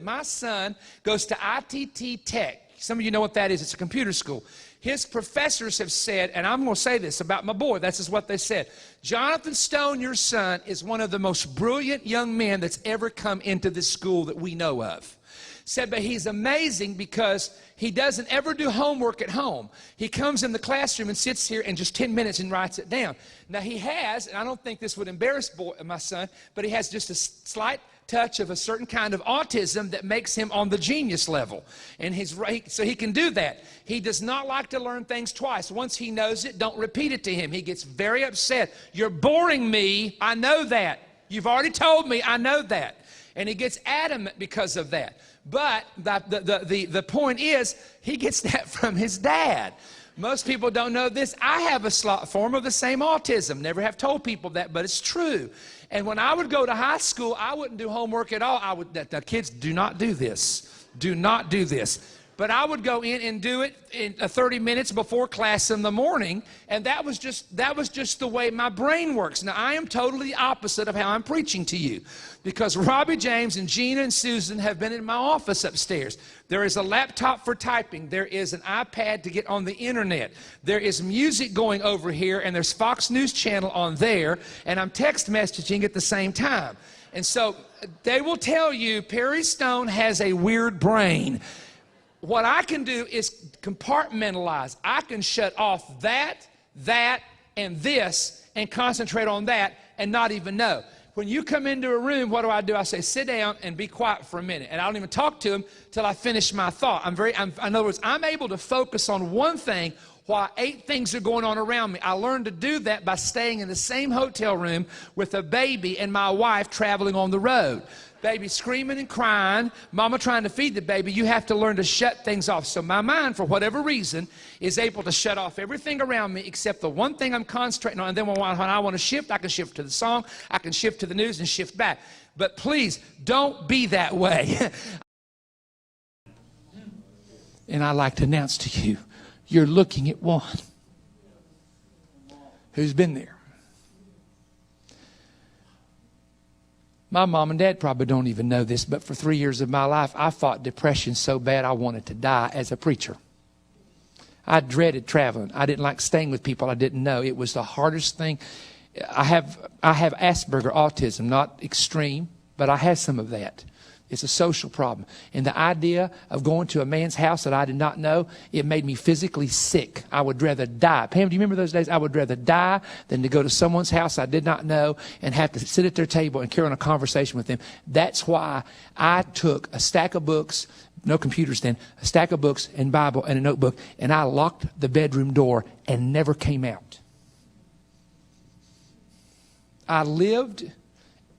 My son goes to ITT Tech. Some of you know what that is. It's a computer school. His professors have said, and I'm going to say this about my boy, that's just what they said. Jonathan Stone, your son, is one of the most brilliant young men that's ever come into this school that we know of. Said, but he's amazing because he doesn't ever do homework at home. He comes in the classroom and sits here in just 10 minutes and writes it down. Now he has, and I don't think this would embarrass my son, but he has just a slight touch of a certain kind of autism that makes him on the genius level. And so he can do that. He does not like to learn things twice. Once he knows it, don't repeat it to him. He gets very upset. You're boring me. I know that. You've already told me. I know that. And he gets adamant because of that. But the point is, he gets that from his dad. Most people don't know this. I have a form of the same autism. Never have told people that, but it's true. And when I would go to high school, I wouldn't do homework at all. The kids do not do this. Do not do this. But I would go in and do it in 30 minutes before class in the morning, and that was just the way my brain works. Now, I am totally opposite of how I'm preaching to you, because Robbie James and Gina and Susan have been in my office upstairs. There is a laptop for typing. There is an iPad to get on the internet. There is music going over here, and there's Fox News Channel on there, and I'm text messaging at the same time. And so they will tell you Perry Stone has a weird brain. What I can do is compartmentalize. I can shut off that, and this, and concentrate on that and not even know. When you come into a room, what do? I say, sit down and be quiet for a minute. And I don't even talk to him till I finish my thought. In other words, I'm able to focus on one thing while 8 things are going on around me. I learned to do that by staying in the same hotel room with a baby and my wife traveling on the road. Baby screaming and crying, mama trying to feed the baby. You have to learn to shut things off. So my mind, for whatever reason, is able to shut off everything around me except the one thing I'm concentrating on. And then when I want to shift, I can shift to the song, I can shift to the news and shift back. But please, don't be that way. And I'd like to announce to you, you're looking at one who's been there. My mom and dad probably don't even know this, but for 3 years of my life, I fought depression so bad I wanted to die as a preacher. I dreaded traveling. I didn't like staying with people I didn't know. It was the hardest thing. I have Asperger autism, not extreme, but I have some of that. It's a social problem. And the idea of going to a man's house that I did not know, it made me physically sick. I would rather die. Pam, do you remember those days? I would rather die than to go to someone's house I did not know and have to sit at their table and carry on a conversation with them. That's why I took a stack of books, no computers then, a stack of books and Bible and a notebook, and I locked the bedroom door and never came out. I lived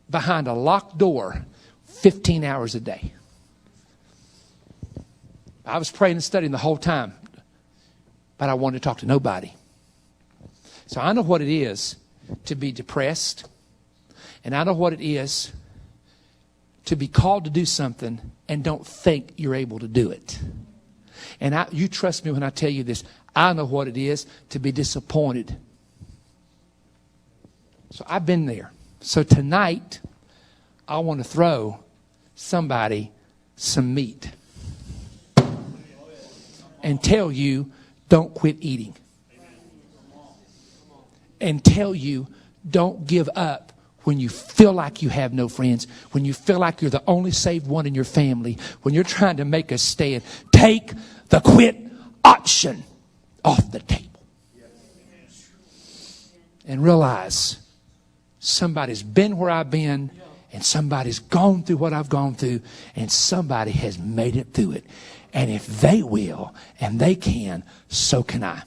behind a locked door 15 hours a day. I was praying and studying the whole time, but I wanted to talk to nobody. So I know what it is to be depressed, and I know what it is to be called to do something and don't think you're able to do it. And you trust me when I tell you this, I know what it is to be disappointed. So I've been there. So tonight, I want to throw somebody some meat and tell you, don't quit eating. And tell you, don't give up when you feel like you have no friends, when you feel like you're the only saved one in your family, when you're trying to make a stand. Take the quit option off the table. And realize somebody's been where I've been, and somebody's gone through what I've gone through, and somebody has made it through it. And if they will and they can, so can I.